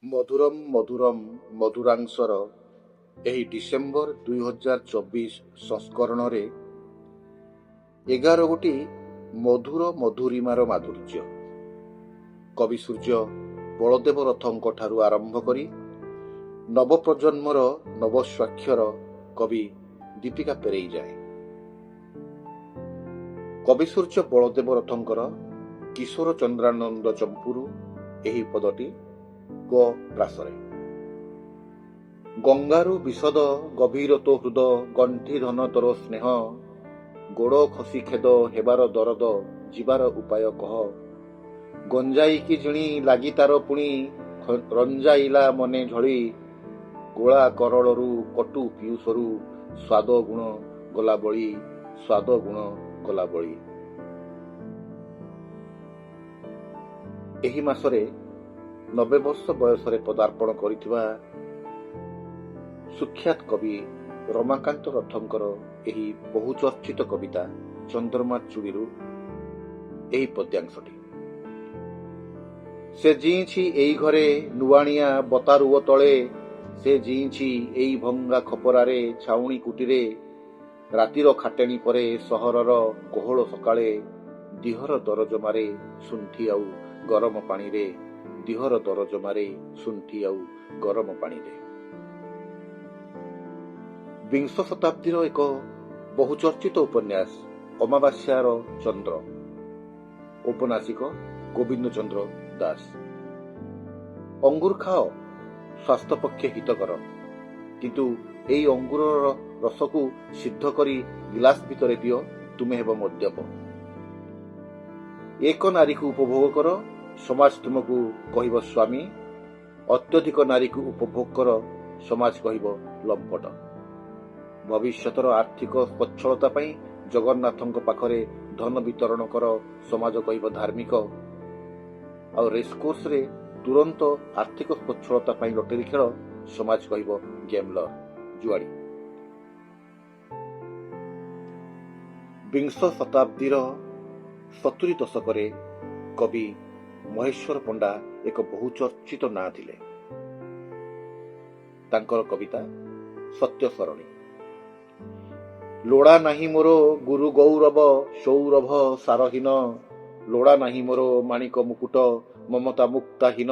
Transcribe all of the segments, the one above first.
ମଧୁରମ୍ ମଧୁରମ୍ ମଧୁରାଂଶର ଏହି ଡିସେମ୍ବର 2024 ସଂସ୍କରଣରେ 11 ମଧୁର ମଧୁରିମାର ମାଧୁର୍ଯ୍ୟ କବି ସୂର୍ଯ୍ୟ ବଳଦେବ ରଥଙ୍କ ଠାରୁ ଆରମ୍ଭ କରି ନବପ୍ରଜନ୍ମର ନବସ୍ୱାକ୍ଷର କବି ଦୀପିକା ପେରେଇ ଯାଏ। କବି ସୂର୍ଯ୍ୟ ବଳଦେବ ରଥଙ୍କର କିଶୋର ଚନ୍ଦ୍ରାନନ୍ଦ ଚମ୍ପୁରୁ ଏହି ପଦଟି ଗ ପ୍ରାସରେ। ଗଙ୍ଗାରୁ ବିଶଦ ଗଭୀର ତୋ ହୃଦ, ଗଣ୍ଠି ଧନ ତୋର ସ୍ନେହ, ଗୋଡ଼ ଖସି ଖେଦ ହେବାର ଦରଦ, ଯିବାର ଉପାୟ କହ। ଗଞ୍ଜାଇକି ଜିଣି ଲାଗି ତାର ପୁଣି, ରଞ୍ଜାଇଲା ମନେ ଝଳି, ଗୋଳା କରଳରୁ କଟୁ ପିୟୁଷରୁ, ସ୍ୱାଦ ଗୁଣ ଗଲା ବଳି, ସ୍ୱାଦ ଗୁଣ ଗଲା ବଳି। ଏହି ମାସରେ 90 ବର୍ଷ ବୟସରେ ପଦାର୍ପଣ କରିଥିବା ସୁଖ୍ୟାତ କବି ରମାକାନ୍ତ ରଥଙ୍କର ଏହି ବହୁଚର୍ଚ୍ଚିତ କବିତା ଚନ୍ଦ୍ରମା ଚୁଡ଼ିରୁ ଏହି ପଦ୍ୟାଂଶଟି। ସେ ଜିଇଁଛି ଏଇ ଘରେ ନୁଆଣିଆ ବତାରୁଅ ତଳେ, ସେ ଜିଇଁଛି ଏଇ ଭଙ୍ଗା ଖପରାରେ ଛାଉଣି କୁଟିରେ, ରାତିର ଖାଟେଣି ପରେ ସହରର କୋହଳ ସକାଳେ, ଦିହର ଦରଜ ମାରେ ଶୁଣ୍ଠି ଆଉ ଗରମ ପାଣିରେ, ଦିହର ଦରଜ ମାରେ ଶୁଣ୍ଠି ଆଉ ଗରମ ପାଣିରେ। ବିଂଶ ଶତାବ୍ଦୀର ଏକ ବହୁଚର୍ଚ୍ଚିତ ଉପନ୍ୟାସ ଅମାବାସ୍ୟାର ଚନ୍ଦ୍ର, ଔପନ୍ୟାସିକ ଗୋବିନ୍ଦ ଚନ୍ଦ୍ର ଦାସ। ଅଙ୍ଗୁର ଖାଅ, ସ୍ୱାସ୍ଥ୍ୟ ପକ୍ଷେ ହିତକର, କିନ୍ତୁ ଏଇ ଅଙ୍ଗୁରର ରସକୁ ସିଦ୍ଧ କରି ଗିଲାସ ଭିତରେ ଦିଅ, ତୁମେ ହେବ ମଦ୍ୟପ। ଏକ ନାରୀକୁ ଉପଭୋଗ କର, ସମାଜ ତୁମକୁ କହିବ ସ୍ୱାମୀ, ଅତ୍ୟଧିକ ନାରୀକୁ ଉପଭୋଗ କର, ସମାଜ କହିବ ଲମ୍ପଟ। ଭବିଷ୍ୟତର ଆର୍ଥିକ ସ୍ୱଚ୍ଛଳତା ପାଇଁ ଜଗନ୍ନାଥଙ୍କ ପାଖରେ ଧନ ବିତରଣ କର, ସମାଜ କହିବ ଧାର୍ମିକ। ଆଉ ରେସକୋର୍ସରେ ତୁରନ୍ତ ଆର୍ଥିକ ସ୍ୱଚ୍ଛଳତା ପାଇଁ ଲଟେରୀ ଖେଳ, ସମାଜ କହିବ ଗେମ୍ଲର, ଜୁଆଡ଼ି। ବିଂଶ ଶତାବ୍ଦୀର 70 ଦଶକରେ କବି ମହେଶ୍ୱର ପଣ୍ଡା ଏକ ବହୁଚର୍ଚ୍ଚିତ ନାଁ ଥିଲେ। ତାଙ୍କର କବିତା ସତ୍ୟ ସରଣୀ। ଲୋଡ଼ା ନାହିଁ ମୋର ଗୁରୁ ଗୌରବ, ସୌରଭ ସାରହୀନ, ଲୋଡ଼ା ନାହିଁ ମୋର ମାଣିକ ମୁକୁଟ, ମମତା ମୁକ୍ତାହୀନ,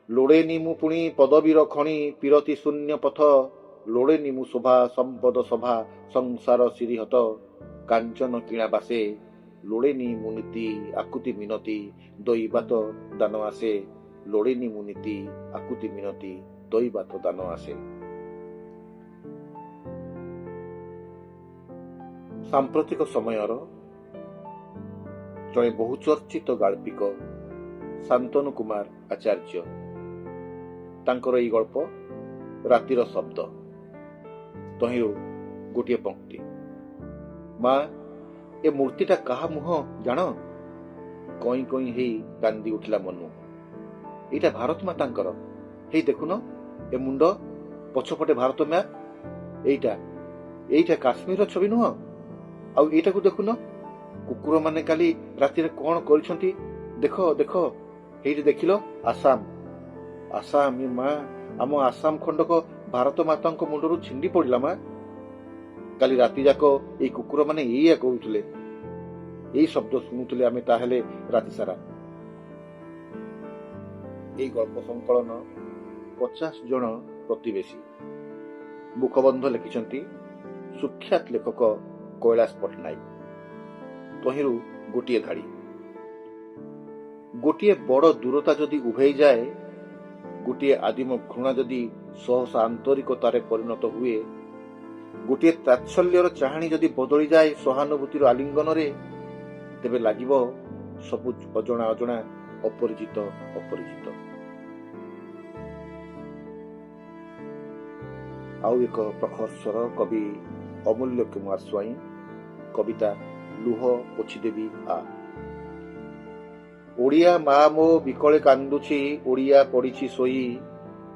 ଲୋଡ଼େନି ମୁଁ ପୁଣି ପଦବୀର ଖଣି, ପିରତି ଶୂନ୍ୟ ପଥ, ଲୋଡ଼େନି ମୁଁ ଶୋଭା ସମ୍ପଦ ସଭା, ସଂସାର ଶିରିହତ, କାଞ୍ଚନ କିଣା ବାସେ, ଲୋଡ଼େନି ମୁଁ ନୀତି ଆକୁତି ମିନତି, ଦୈବାତ ଦାନ ଆସେ, ଲୋଡ଼େନି ମୁଁ ନୀତି ଆକୁତି ମିନତି, ଦୈବାତ ଦାନ ଆସେ। ସାମ୍ପ୍ରତିକ ସମୟର ଜଣେ ବହୁଚର୍ଚ୍ଚିତ ଗାଳ୍ପିକ ଶାନ୍ତନୁ କୁମାର ଆଚାର୍ଯ୍ୟ, ତାଙ୍କର ଏହି ଗଳ୍ପ ରାତିର ଶବ୍ଦ ତହିଁରୁ ଗୋଟିଏ ପଂକ୍ତି। ମା, ଏ ମୂର୍ତ୍ତିଟା କାହା ମୁହଁ ଜାଣ? କଇଁ କଇଁ ହେଇ କାନ୍ଦି ଉଠିଲା ମନୁ। ଏଇଟା ଭାରତ ମାତାଙ୍କର। ହେଇ ଦେଖୁନ, ଏ ମୁଣ୍ଡ ପଛପଟେ ଭାରତ ମ୍ୟାପ। ଏଇଟା କାଶ୍ମୀରର ଛବି ନୁହଁ? ଆଉ ଏଇଟାକୁ ଦେଖୁନ, କୁକୁର ମାନେ କାଲି ରାତିରେ କଣ କରିଛନ୍ତି? ଦେଖ ଦେଖ, ହେଇଠି ଦେଖିଲ, ଆସାମ। ଆସାମ ମା, ଆମ ଆସାମ ଖଣ୍ଡକ ଭାରତ ମାତାଙ୍କ ମୁଣ୍ଡରୁ ଛିଣ୍ଡି ପଡିଲା ମା। କାଲି ରାତି ଯାକ ଏଇ କୁକୁର ମାନେ ଏଇଆ କରୁଥିଲେ, ଏଇ ଶବ୍ଦ ଶୁଣୁଥିଲେ ଆମେ ତାହେଲେ ରାତି ସାରା। এই ଗଳ୍ପ ସଂକଳନ 50 ଜଣ ପ୍ରତିବେଶୀ। ମୁଖବନ୍ଧ ଲେଖିଛନ୍ତି ସୁଖ୍ୟାତ ଲେଖକ କୈଳାସ ପଟ୍ଟନାୟକ। ତହିଁରୁ ଗୋଟିଏ ଧାଡ଼ି। ଗୋଟିଏ ବଡ଼ ଦୂରତା ଯଦି ଉଭେଇ ଯାଏ, ଗୋଟିଏ ଆଦିମ ଘୃଣା ଯଦି ସହସା ଆନ୍ତରିକତାରେ ପରିଣତ ହୁଏ, ଗୋଟିଏ ତାତ୍ସଲ୍ୟର ଚାହାଣୀ ଯଦି ବଦଳି ଯାଏ ସହାନୁଭୂତିର ଆଲିଙ୍ଗନରେ, ତେବେ ଲାଗିବ ସବୁ ଅଜଣା ଅଜଣା, ଅପରିଚିତ ଅପରିଚିତ। ଆଉ ଏକ ପ୍ରଖର ସ୍ୱର କବି ଅମୂଲ୍ୟ କୁମାର ସ୍ୱାଇଁ, କବିତା ଲୁହ ପୋଛିଦେବି ଆ। ଓଡ଼ିଆ ମା ମୋ ବିକଳେ କାନ୍ଦୁଛି, ଓଡ଼ିଆ ପଡ଼ିଛି ଶୋଇ,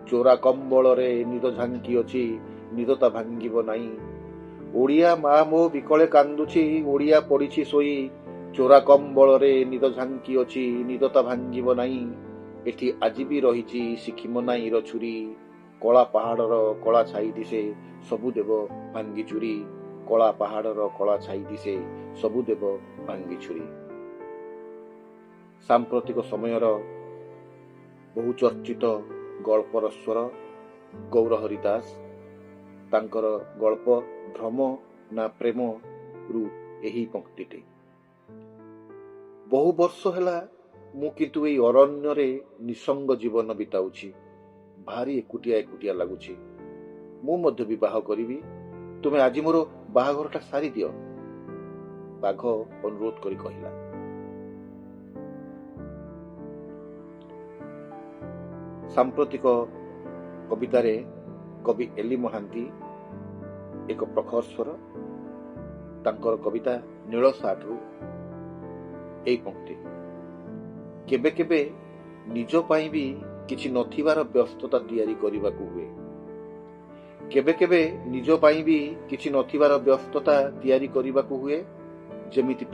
ଚୋରା କମ୍ବଳରେ ନିଦ ଝାଙ୍କି ଅଛି, ନିଦ ତା ଭାଙ୍ଗିବ ନାହିଁ। ଓଡ଼ିଆ ମା ମୋ ବିକଳେ କାନ୍ଦୁଛି, ଓଡ଼ିଆ ପଡ଼ିଛି ଶୋଇ, ଚୋରା କମ୍ବଳରେ ନିଦ ଝାଙ୍କି ଅଛି, ନିଦ ତା ଭାଙ୍ଗିବ ନାହିଁ। ଏଠି ଆଜି ବି ରହିଛି ଶିଖିମନାଇର ଛୁରୀ, କଳା ପାହାଡ଼ର କଳା ଛାଇ ଦିଶେ ସବୁ ଦେବ ଭାଙ୍ଗି ଚୁରି, କଳା ପାହାଡ଼ର କଳା ଛାଇ ଦିଶେ ସବୁ ଦେବ ଭାଙ୍ଗି ଛୁରି। ସାମ୍ପ୍ରତିକ ସମୟର ବହୁ ଚର୍ଚ୍ଚିତ ଗଳ୍ପର ସ୍ୱର ଗୌରହରି ଦାସ। ତାଙ୍କର ଗଳ୍ପ ଭ୍ରମ ନା ପ୍ରେମରୁ ଏହି ପଂକ୍ତିଟି। ବହୁ ବର୍ଷ ହେଲା ମୁଁ କିନ୍ତୁ ଏଇ ଅରଣ୍ୟରେ ନିସଙ୍ଗ ଜୀବନ ବିତାଉଛି। ଭାରି ଏକୁଟିଆ ଏକୁଟିଆ ଲାଗୁଛି। ମୁଁ ମଧ୍ୟ ବିବାହ କରିବି, ତୁମେ ଆଜି ମୋର ବାହାଘରଟା ସାରିଦିଅ, ବାଘ ଅନୁରୋଧ କରି କହିଲା। ସାମ୍ପ୍ରତିକ କବିତାରେ କବି ଏଲି ମହାନ୍ତି ଏକ ପ୍ରଖର ସ୍ୱର। ତାଙ୍କର କବିତା ନୀଳ ସାଟରୁ ଏଇ ପଂକ୍ତି। କେବେ କେବେ ନିଜ ପାଇଁ ବି କିଛି ନଥିବାର ବ୍ୟସ୍ତତା ତିଆରି କରିବାକୁ ହୁଏ। କେବେ କେବେ ନିଜ ପାଇଁ ବି କିଛି ନଥିବାର ବ୍ୟସ୍ତତା ତିଆରି କରିବାକୁ ହୁଏ। ଯେମିତି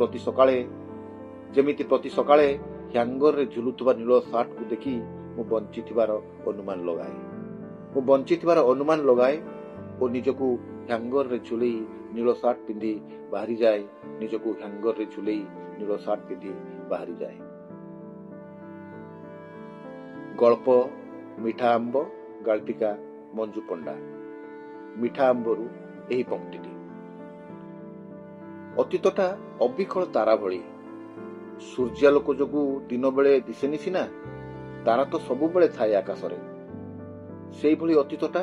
ପ୍ରତି ସକାଳେ ହ୍ୟାଙ୍ଗରରେ ଝୁଲୁଥିବା ନୀଳ ସାର୍ଟକୁ ଦେଖି ମୁଁ ବଞ୍ଚିଥିବାର ଅନୁମାନ ଲଗାଏ ଓ ନିଜକୁ ହ୍ୟାଙ୍ଗରରେ ଝୁଲେଇ ନୀଳ ସାର୍ଟ ପିନ୍ଧି ବାହାରିଯାଏ। ଗଳ୍ପ ମିଠା ଆମ୍ବ, ଗାଳ୍ପିକା ମଞ୍ଜୁ ପଣ୍ଡା। ମିଠା ଆମ୍ବରୁ ଏହି ପଂକ୍ତିଟି। ଅତୀତଟା ଅବିକଳ ତାରା ଭଳି। ସୂର୍ଯ୍ୟାଲୋକ ଯୋଗୁଁ ଦିନ ବେଳେ ଦିଶେନି ସିନା, ତାରା ତ ସବୁବେଳେ ଥାଏ ଆକାଶରେ। ସେଇଭଳି ଅତୀତଟା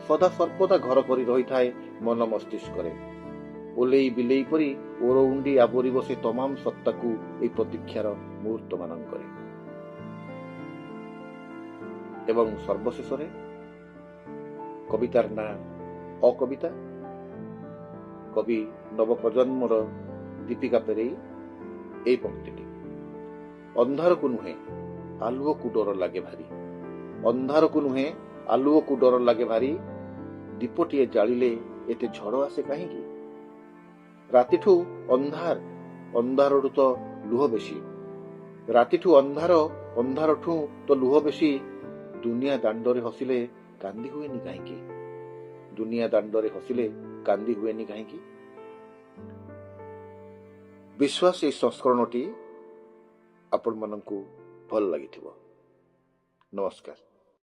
ସଦାସର୍ବଦା ଘର କରି ରହିଥାଏ ମନ ମସ୍ତିଷ୍କରେ। ଓଲେଇ ବିଲେଇ ପରି ଓରଉଣ୍ଡି ଆବୋରି ବସେ ତମାମ ସତ୍ତାକୁ ଏହି ପ୍ରତୀକ୍ଷାର ମୁହୂର୍ତ୍ତ ମାନଙ୍କରେ। ଏବଂ ସର୍ବଶେଷରେ କବିତାର ନାଁ ଅକବିତା। କବି ନବପ୍ରଜନ୍ମର ଦୀପିକା ପେରେଇ। এই ପଂକ୍ତିଟି। ଅନ୍ଧାରକୁ ନୁହେଁ ଆଲୁଅକୁ ଡର ଲାଗେ ଭାରି। ଅନ୍ଧାରକୁ ନୁହେଁ ଆଲୁଅକୁ ଡର ଲାଗେ ଭାରି। ଦୀପଟିଏ ଜାଳିଲେ ଏତେ ଝଡ଼ ଆସେ କାହିଁକି? ରାତିଠୁ ଅନ୍ଧାରଠୁ ତ ଲୁହ ବେଶୀ। ରାତିଠୁ ଅନ୍ଧାରଠୁ ତ ଲୁହ ବେଶୀ। ଦୁନିଆ ଦାଣ୍ଡରେ ହସିଲେ କାନ୍ଦି ହୁଏନି କାହିଁକି? ବିଶ୍ୱାସ ଏହି ସଂସ୍କରଣଟି ଆପଣମାନଙ୍କୁ ଭଲ ଲାଗିଥିବ। ନମସ୍କାର।